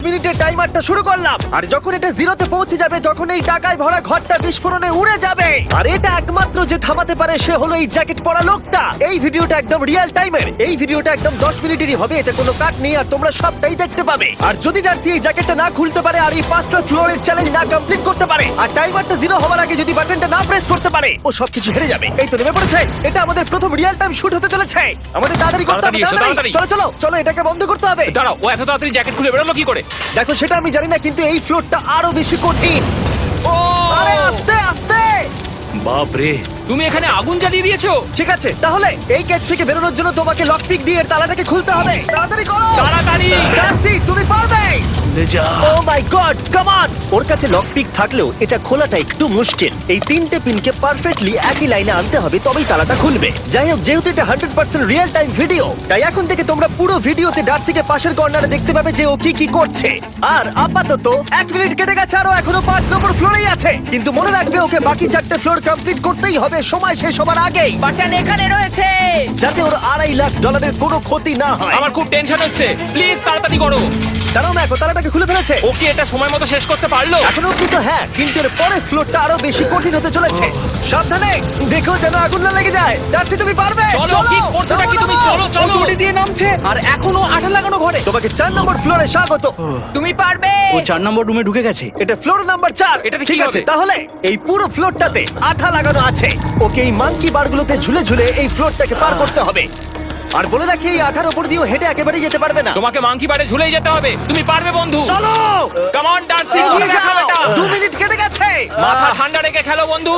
মিনিটের টাইমারটা শুরু করলাম, আর যখন এটা জিরোতে পৌঁছে যাবে তখন এই টাকায় ভরা ঘরটা বিস্ফোরণে উড়ে যাবে। আর এটা একমাত্র যে থামাতে পারে সে হলো এই জ্যাকেট পরা লোকটা। এই ভিডিওটা একদম রিয়েল টাইমের, এই ভিডিওটা একদম 10 মিনিটেরই হবে, এতে কোনো কাট নেই আর তোমরা সবটাই দেখতে পাবে। আর যদি ডার্সি এই জ্যাকেটটা না খুলতে পারে আর এই 5টা ফ্লোরের চ্যালেঞ্জ না কমপ্লিট করতে পারে আর টাইমারটা জিরো হওয়ার আগে যদি বাটনটা না প্রেস করতে পারে, ও সবকিছু হেরে যাবে। এই তো নেমে পড়েছে, এটা আমাদের প্রথম রিয়েল টাইম শুট হতে চলেছে। আমাদের তাড়াতাড়ি করতে হবে, তাড়াতাড়ি চলো চলো চলো, এটাকে বন্ধ করতে হবে। দাঁড়াও, ও এত তাড়াতাড়ি জ্যাকেট খুলে বেরোলো কি করে? দেখো সেটা আমি জানি না, কিন্তু এই ফ্লোরটা আরো বেশি কঠিন। ও আরে আস্তে আস্তে। বাপ রে, তুমি এখানে আগুন জ্বালিয়ে দিয়েছো। ঠিক আছে, তাহলে এই গেট থেকে বেরোনোর জন্য তোমাকে লক পিক দিয়ে এর তালাটাকে খুলতে হবে। তাড়াতাড়ি করো তাড়াতাড়ি। ডার্সি, তুমি পারবে। লে যা। ও মাই গড, কাম অন। ওর কাছে লক পিক থাকলেও এটা খোলাটা একটু মুশকিল। এই 3টে পিনকে পারফেক্টলি একই লাইনে আনতে হবে, তবেই তালাটা খুলবে। যাই হোক, যেহেতু এটা 100% রিয়েল টাইম ভিডিও, তাই এখন থেকে তোমরা পুরো ভিডিওতে ডার্সিকে পাশের কর্নারে দেখতে পাবে যে ও কি কি করছে। আর আপাতত 1 মিনিট কেটে গেছে, আরো এখনো 5 নম্বর ফ্লোরেই আছে। কিন্তু মনে রাখবে ওকে বাকি 4টে ফ্লোর কমপ্লিট করতেই হবে সময় শেষ হবার আগেই, বাটন এখানে রয়েছে। যাতে ওর $2.5 লাখ কোনো ক্ষতি না হয়। আমার খুব টেনশন হচ্ছে, প্লিজ তাড়াতাড়ি করো। দাঁড়াও, দেখো তালাটাকে খুলে ফেলেছে। ও কি এটা সময় মতো শেষ করতে পারলো? এখনো অব্দি তো হ্যাঁ, কিন্তু এর পরের ফ্লোরটা আরো বেশি কঠিন হতে চলেছে। সাবধানে, দেখো যেন আগুন না লেগে যায়। ডার্সি, তুমি পারবে। চলো, কি করছো নাকি তুমি? চলো চলো। দড়ি দিয়ে নামছে আর এখনো আঠা লাগানো ঘরে। তোমাকে 4 নম্বর ফ্লোরে স্বাগত। তুমি পারবে। ও 4 নম্বর রুমে ঢুকে গেছে। এটা ফ্লোর নাম্বার 4। এটাতে ঠিক কি আছে, হবে? তাহলে এই পুরো ফ্লোরটাতে আঠা লাগানো আছে। ওকে এই মাঙ্কি বারগুলোতে ঝুলে ঝুলে এই ফ্লোরটাকে পার করতে হবে। আর বলে রাখি, এই আঠার উপর দিয়েও হেঁটে একেবারেই যেতে পারবে না। তোমাকে মাংকি বারে ঝুলেই যেতে হবে। তুমি পারবে বন্ধু। চলো, কাম অন ডার্সি, এগিয়ে দেখো যাও। এটা। 2 মিনিট কেটে গেছে। মাথা ঠান্ডা রেখে খেলো বন্ধু।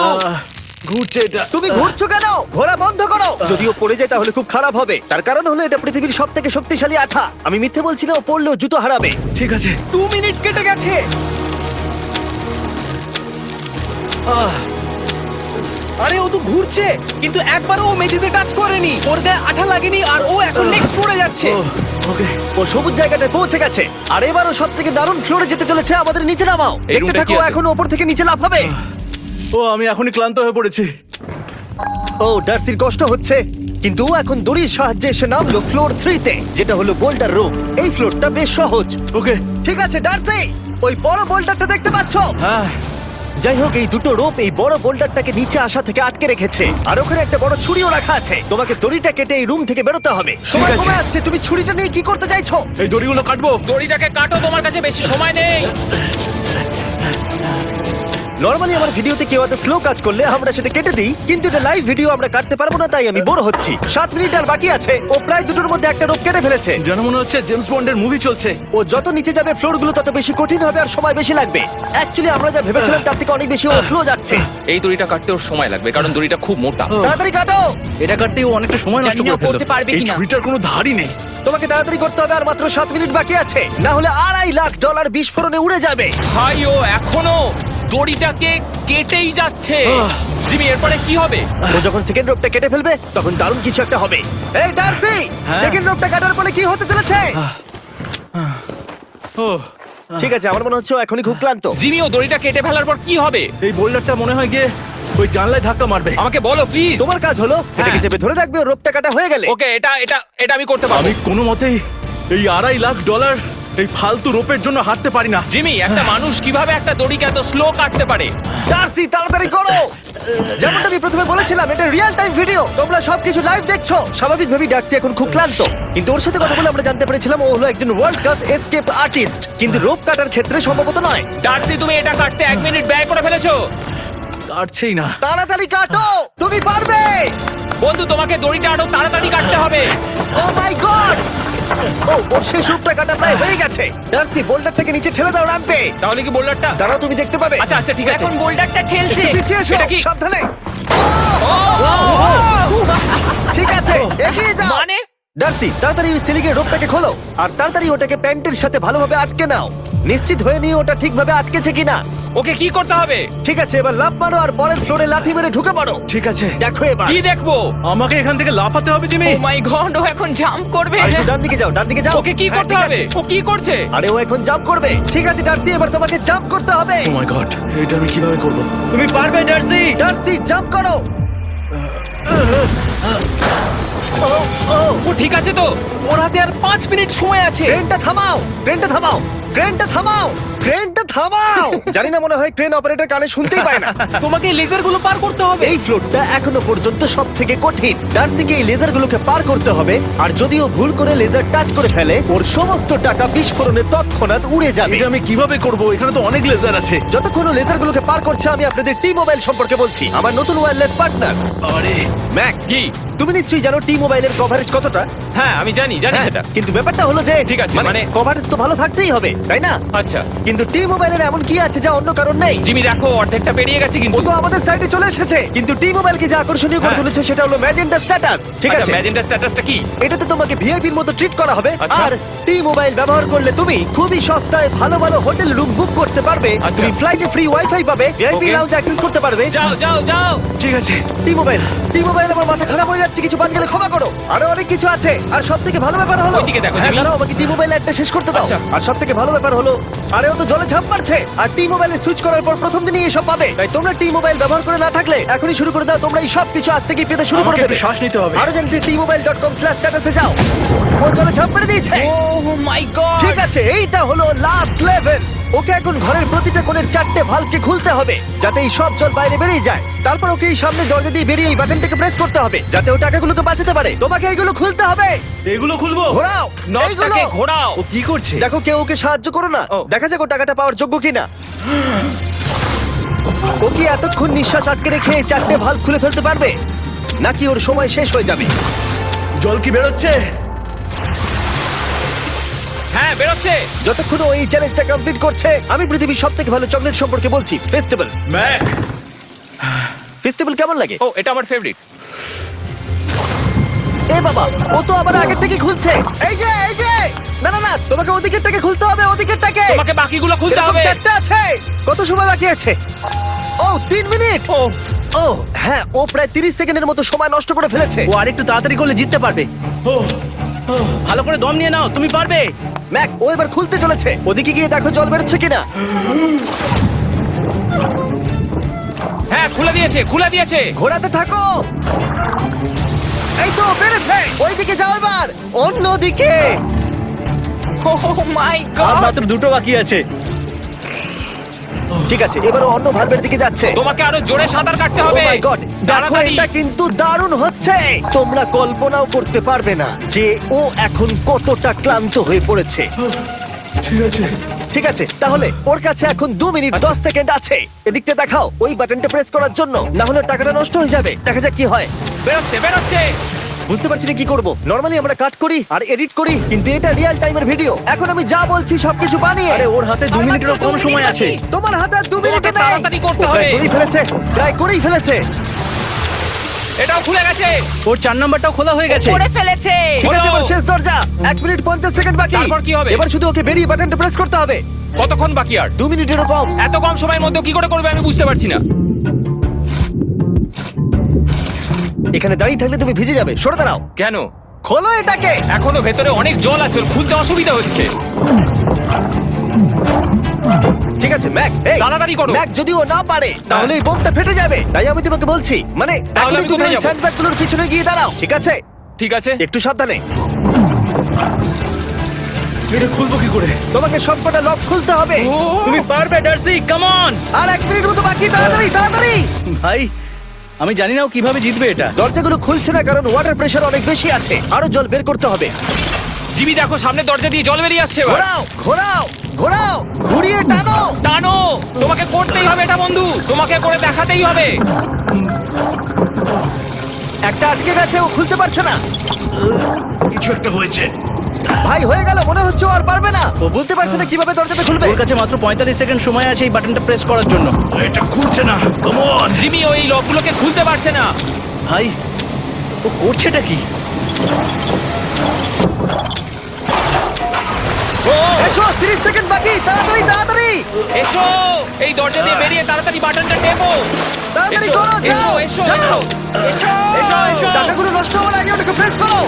ঘুরছে এটা। তুমি ঘুরছো কেন? ঘোরা বন্ধ করো। যদিও পড়ে যায় তাহলে খুব খারাপ হবে। তার কারণ হলো এটা পৃথিবীর সবথেকে শক্তিশালী আঠা। আমি মিথ্যে বলছি না, ও পড়লেও জুতো হারাবে। ঠিক আছে। 2 মিনিট কেটে গেছে। আরে ও তো ঘুরছে, কিন্তু একবারও ও মেঝেতে টাচ করেনি। ওর গায়ে আঠা লাগেনি আর ও এখন নেক্সট ফ্লোরে যাচ্ছে। ওকে। ও সবুজ জায়গাটায় পৌঁছে গেছে। আর এবারও সব থেকে দারুণ ফ্লোরে যেতে চলেছে। আমাদের নিচে নামাও। এই দেখতে রুমটা থাকো, কি আছে? এখন ওপর থেকে নিচে লাফাবে। ও আমি এখনই ক্লান্ত হয়ে পড়েছি। ও ডার্সির কষ্ট হচ্ছে, কিন্তু ও এখন দড়ির সাহায্যে এসে নামলো ফ্লোর 3-তে, যেটা হলো বোল্ডার রুম। এই ফ্লোরটা বেশ সহজ। ওকে। ঠিক আছে ডার্সি, ওই বড় বোল্ডারটা দেখতে পাচ্ছো? হ্যাঁ। যাই হোক, এই দুটো রোপ এই বড় বোল্ডারটাকে নিচে আসা থেকে আটকে রেখেছে। আর ওখানে একটা বড় ছুরিও রাখা আছে। তোমাকে দড়িটা কেটে এই রুম থেকে বেরোতে হবে। সময় আছে। কমে আসছে, তুমি ছুরিটা নিয়ে কি করতে চাইছো? এই দড়িগুলো কাটবো। দড়িটাকে কাটো, তোমার কাছে বেশি সময় নেই। নরমালি আমার ভিডিওতে কেউ এত স্লো কাজ করলে আমরা সেটা কেটে দিই, কিন্তু এটা লাইভ ভিডিও আমরা কাটতে পারবো না, তাই আমি বোর হচ্ছি। 7 মিনিট আর বাকি আছে। ও প্রায় দুটোর মধ্যে একটা রোপ কেটে ফেলেছে। যেন মনে হচ্ছে জেমস বন্ডের মুভি চলছে। ও যত নিচে যাবে ফ্লোরগুলো তত বেশি কঠিন হবে আর সময় বেশি লাগবে। অ্যাকচুয়ালি আমরা যা ভেবেছিলাম তার থেকে অনেক বেশি ও স্লো যাচ্ছে। এই দড়িটা কাটতে ওর সময় লাগবে, কারণ দড়িটা খুব মোটা। তাড়াতাড়ি কাটো। এটা কাটতেই ও অনেকটা সময় নষ্ট জানি না করে ফেললো। করতে পারবে এই কিনা। ছুরিটার কোনো ধারই নেই। তোমাকে তাড়াতাড়ি করতে হবে, আর মাত্র 7 মিনিট বাকি আছে, না হলে $2.5 লাখ বিস্ফোরণে উড়ে যাবে। ভাই ও এখনো দড়িটাকে কেটেই যাচ্ছে। জিমি, এরপরে কি হবে? ও যখন সেকেন্ড রোপটা কেটে ফেলবে তখন দারুণ কিছু একটা হবে। এই ডার্সি, হ্যাঁ? সেকেন্ড রোপটা কাটার পরে কি হতে চলেছে? ও ঠিক আছে, আমার মনে হচ্ছে ও এখনই খুব ক্লান্ত। জিমি, ও দড়িটা কেটে ফেলার পর কি হবে? এই বোল্ডারটা মনে হয় গিয়ে ওই জানলায় ধাক্কা মারবে। আমাকে বলো প্লিজ। তোমার কাজ হলো এটাকে চেপে ধরে রাখবে, ও রোপটা কাটা হয়ে গেলে। ওকে, এটা এটা এটা আমি করতে পারবো। আমি কোনো মতেই এই $2.5 লাখ এই ফালতু রোপের জন্য হাঁটতে পারি না। জিমি, একটা মানুষ কিভাবে একটা দড়িকে এত স্লো কাটতে পারে? ডার্সি, তাড়াতাড়ি করো। যেমনটা আমি প্রথমে বলেছিলাম, এটা রিয়েল টাইম ভিডিও, তোমরা সবকিছু লাইভ দেখছো। স্বাভাবিকভাবেই ডার্সি এখন খুব ক্লান্ত, কিন্তু ওর সাথে কথা বলে আমরা জানতে পেরেছিলাম ও হলো একজন ওয়ার্ল্ড ক্লাস এসকেপ আর্টিস্ট, কিন্তু রোপ কাটার ক্ষেত্রে সম্ভবত নয়। ডার্সি, তুমি এটা কাটতে 1 মিনিট ব্যয় করে ফেলেছো। কাটছেই না। তাড়াতাড়ি কাটো, তুমি পারবে। বন্ধু, তোমাকে দড়িটা আরো তাড়াতাড়ি কাটতে হবে। ও মাই গড! ও, ওর শেষ রূপটা কাটা প্রায় হয়ে গেছে। ডার্সি, বোল্ডারটাকে নিচে ঠেলে দাও রাম্পে। তাহলে কি বোল্ডারটা? দাঁড়াও, তুমি দেখতে পাবে। আচ্ছা আচ্ছা, ঠিক আছে। এখন বোল্ডারটা ঠেলছে। একটু পিছিয়ে এসো, এটা কি? সাবধানে। ঠিক আছে, এগিয়ে যাও। মানে? ডার্সি, তাড়াতাড়ি ওই সিলিংয়ের রোপটাকে খোলো আর তাড়াতাড়ি ওটাকে প্যান্টের সাথে ভালোভাবে আটকে নাও। নিশ্চিত হয়ে নিও ওটা ঠিকভাবে আটকেছে কিনা। ওকে কি করতে হবে? ঠিক আছে, এবার লাফ মারো আর পরের ফ্লোরে লাথি মেরে ঢুকে পড়ো। ঠিক আছে। দেখো এবার। কি দেখবো? আমাকে এখান থেকে লাফাতে হবে জিমি। ও মাই গড, ও এখন জাম্প করবে। আর একটু ডান দিকে যাও, ডান দিকে যাও। ওকে কি হ্যাঁ, করতে ঠিক হবে? আছে। ও কি করছে? আরে ও এখন জাম্প করবে। ঠিক আছে ডার্সি, এবার তোমাকে জাম্প করতে হবে। ও মাই গড, এটা আমি কিভাবে করব? তুমি পারবে ডার্সি। ডার্সি, জাম্প করো। ও, ও, ও ঠিক আছে তো? ওর হাতে আর 5 মিনিট সময় আছে। ট্রেনটা থামাও, ট্রেনটা থামাও। ক্রেনটা থামাও, ক্রেনটা থামাও। জানি না, মনে হয় ক্রেন অপারেটর কানে শুনতেই পায় না। তোমাকে লেজার গুলো পার করতে হবে। এই ফ্লোরটা এখনো পর্যন্ত সব থেকে কঠিন। ডার্সিকে এই লেজারগুলোকে পার করতে হবে, আর যদিও ভুল করে লেজার টাচ করে ফেলে, ওর সমস্ত টাকা বিস্ফোরণে তৎক্ষণাৎ উড়ে যাবে। এটা আমি কিভাবে করব? এখানে তো অনেক লেজার আছে। যতক্ষণ ও লেজারগুলোকে পার করছে, আমি আপনাদের টি মোবাইল সম্পর্কে বলছি, আমার নতুন ওয়্যারলেস পার্টনার। আরে ম্যাক, কি? তুমি নিশ্চয়ই জানো টি মোবাইলের কভারেজ কতটা? হ্যাঁ আমি জানি হ্যাঁ, সেটা। কিন্তু ব্যাপারটা হলো যে ঠিক আছে, মানে মানে কভারেজ তো ভালো থাকতেই হবে, তাই না? আচ্ছা কিন্তু টি মোবাইলের এমন কি আছে যা অন্য কারণ নেই? জিমি দেখো অর্ধেকটা পেরিয়ে গেছে ও কিন্তু। তো আমাদের সাইডে চলে এসেছে, কিন্তু টি মোবাইলকে যে আকর্ষণীয় করে হ্যাঁ। তুলেছে সেটা হলো ম্যাজেন্টা স্ট্যাটাস। ঠিক আছে, ম্যাজেন্টা স্ট্যাটাসটা কি? এটাতে তোমাকে ভিআইপির মতো ট্রিট করা হবে। আচ্ছা। আর টি মোবাইল ব্যবহার করলে তুমি খুবই সস্তায় ভালো ভালো হোটেল রুম বুক করতে পারবে। আচ্ছা। তুমি ফ্লাইটে ফ্রি ওয়াইফাই পাবে, ভিআইপি Okay. লাউঞ্জ অ্যাক্সেস করতে পারবে। যাও যাও যাও। ঠিক আছে। টি মোবাইল, টি মোবাইল, আমার মাথা খারাপ হয়ে যাচ্ছে, কিছু বাদ গেলে ক্ষমা করো। আরো অনেক কিছু আছে, আর সব থেকে ভালো ব্যাপার হলো, ওইদিকে দেখো, হ্যাঁ জিমি। দাঁড়াও, আমাকে টি মোবাইল একটা শেষ করতে দাও। আচ্ছা। আর সব থেকে ভালো ব্যাপার হলো, আরে ও তো জলে ঝাঁপ মারছে, আর টি মোবাইলে সুইচ করার পর প্রথম দিনই এসব পাবে। তাই তোমরা টি মোবাইল ব্যবহার করে না থাকলে এখনই শুরু করে দাও। তোমরা এই সব কিছু আজ থেকেই পেতে শুরু করে আমাকে দেবে। একটু শ্বাস নিতে হবে। আরো জানতে tmobile.com/status এ যাও। ও জলে ঝাঁপ মেরে দিয়েছে। ও মাই গড। ঠিক আছে, এইটা হলো লাস্ট লেভেল। ওকে এখন ঘরের প্রতিটা কোণের 4টে ভালভকে খুলতে হবে, যাতে এই সব জল বাইরে বেরিয়ে যায়। তারপর ওকে এই সামনে দরজা দিয়ে বেরিয়ে এই বাটনটাকে প্রেস করতে হবে, যাতে ও টাকাগুলোকে বাঁচাতে পারে। তোমাকে এইগুলো খুলতে হবে। এগুলো খুলবো? ঘোরাও এইগুলো। নটটাকে ঘোরাও। ও কি করছে? দেখো কেউ ওকে সাহায্য করো না, ও। দেখা যাক ও টাকাটা পাওয়ার যোগ্য কিনা। ও কি এতক্ষণ নিঃশ্বাস আটকে রেখে এই 4টে ভালভ খুলে ফেলতে পারবে, নাকি ওর সময় শেষ হয়ে যাবে? জল কি বেরোচ্ছে? হ্যাঁ বেরোচ্ছে। যতক্ষণ ও এই চ্যালেঞ্জটা কমপ্লিট করছে, আমি পৃথিবীর সবথেকে ভালো চকলেট সম্পর্কে বলছি, ফেস্টিভ্যালস। ম্যাক, ফেস্টিভ্যাল কেমন লাগে? ও এটা আমার ফেভারিট। এ বাবা, ও তো আবার আগের থেকে খুলছে। এই যে, এই যে, না না না, তোমাকে ওদিকেরটাকে খুলতে হবে, ওদিকেরটাকে। তোমাকে বাকিগুলো খুলতে এরকম হবে। 4টে আছে। কত সময় বাকি আছে? ও 3 মিনিট। ও ও হ্যাঁ, ও প্রায় 30 সেকেন্ডের মতো সময় নষ্ট করে ফেলেছে। ও আরেকটু তাড়াতাড়ি করলে জিততে পারবে। ভালো করে দম নিয়ে নাও, তুমি পারবে। ম্যাক, ও এবার খুলতে চলেছে। ওদিকে গিয়ে দেখো জল বেরোচ্ছে কিনা। হ্যাঁ খুলে দিয়েছে, খুলে দিয়েছে। ঘোরাতে থাকো। এই তো বেড়েছে। ওইদিকে যাও এবার, অন্যদিকে। ও মাই আর গড। মাত্র দুটো বাকি আছে। ঠিক আছে, এবারও অন্য ভালভের দিকে যাচ্ছে। তোমাকে আরো জোরে সাঁতার কাটতে Oh হবে। my God! দেখো, তাড়াতাড়ি। এটা কিন্তু দারুণ হচ্ছে। তোমরা কল্পনাও করতে পারবে না যে ও এখন কতটা ক্লান্ত হয়ে পড়েছে। ঠিক আছে। ঠিক আছে, তাহলে ওর কাছে এখন 2 মিনিট 10 সেকেন্ড আছে। এদিকটা দেখাও, ওই বাটনটা প্রেস করার জন্য, না হলে টাকাটা নষ্ট হয়ে যাবে। দেখা যাক কি হয়। বেরোচ্ছে বেরোচ্ছে। বুঝতে পারছি না কি করব। নরমালি আমরা কাট করি আর এডিট করি, কিন্তু এটা রিয়েল টাইমের ভিডিও। এখন আমি যা বলছি সবকিছু বানিয়ে। আরে ওর হাতে 2 মিনিটেরও কম সময় আছে। তোমার হাতে আর 2 মিনিট তোমাকে তাড়াতাড়ি করতে হবে। করেই ফেলেছে, প্রায় করেই ফেলেছে। এটাও খুলে গেছে। ওর 4 নাম্বারটাও খোলা হয়ে গেছে। করে ফেলেছে। ঠিক আছে, খোলো। এবার শেষ দরজা। 1 মিনিট 50 সেকেন্ড বাকি। তারপর কি হবে? এবার শুধু ওকে বেরিয়ে বাটনটা প্রেস করতে হবে। কতক্ষণ বাকি আর? 2 মিনিটেরও কম। এত কম সময়ের মধ্যে কি করে করবে আমি বুঝতে পারছি না। এখানে দাঁড়িয়ে থাকলে তুমি ভিজে যাবে, সরে দাঁড়াও। কেন? খোলো এটাকে। এখনো ভেতরে অনেক জল আছে, ওর খুলতে অসুবিধা হচ্ছে। ঠিক আছে ম্যাক, এই তাড়াতাড়ি করো। ম্যাক, যদি ও না পারে তাহলে এই বোমটা ফেটে যাবে। তাই আমি তোমাকে বলছি, মানে তাহলে এখনই আমি তুমি কোথায় ওই যাবো? স্যান্ডব্যাগগুলোর পিছনে গিয়ে দাঁড়াও, ঠিক আছে? ঠিক আছে। একটু সাবধানে। এটা খুলবো কি করে? তোমাকে সবকটা লক খুলতে হবে। ও, তুমি পারবে ডার্সি, কাম অন। আর 1 মিনিট মতো বাকি, তাড়াতাড়ি তাড়াতাড়ি। ভাই আমি জানি না ও কিভাবে জিতবে এটা। দরজাগুলো খুলছে না কারণ ওয়াটার প্রেশার অনেক বেশি আছে। আরো জল বের করতে হবে। জিমি দেখো সামনে দরজা দিয়ে জল বেরিয়ে আসছে এবার। ঘোরাও ঘোরাও ঘোরাও, ঘুরিয়ে টানো। টানো। তোমাকে করতেই হবে এটা বন্ধু, তোমাকে করে দেখাতেই হবে। একটা আটকে গেছে, ও খুলতে পারছে না। কিছু একটা হয়েছে। ভাই হয়ে গেল, মনে হচ্ছে ও আর পারবে না। ও বুঝতে পারছে না কিভাবে দরজাটা খুলবে। ওর কাছে মাত্র 45 সেকেন্ড সময় আছে এই বাটনটা প্রেস করার জন্য। এটা খুলছে না। Come on. জিমি ওই লকগুলোকে খুলতে পারছে না। ভাই ও করছেটা কি? ও এসো, 30 সেকেন্ড বাকি, তাড়াতাড়ি তাড়াতাড়ি এসো, এই দরজা দিয়ে বেরিয়ে তাড়াতাড়ি বাটনটা টেপো। তাড়াতাড়ি এসো, করো, যাও এসো, যাও। এসো, এসো, এসো। টাকাগুলো নষ্ট হওয়ার আগে ওটাকে প্রেস করো।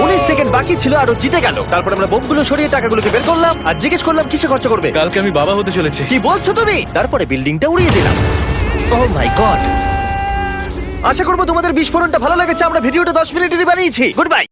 19 সেকেন্ড বাকি ছিল আর ও জিতে গেল। তারপর আমরা বোমগুলো সরিয়ে টাকাগুলোকে বের করলাম আর জিজ্ঞেস করলাম কিসে খরচ করবে। কালকে আমি বাবা হতে চলেছি। কি বলছো তুমি? তারপরে বিল্ডিংটা উড়িয়ে দিলাম। ও মাই গড। আশা করবো তোমাদের বিস্ফোরণটা ভালো লেগেছে। আমরা ভিডিওটা 10 মিনিটেরই বানিয়েছি। Good bye.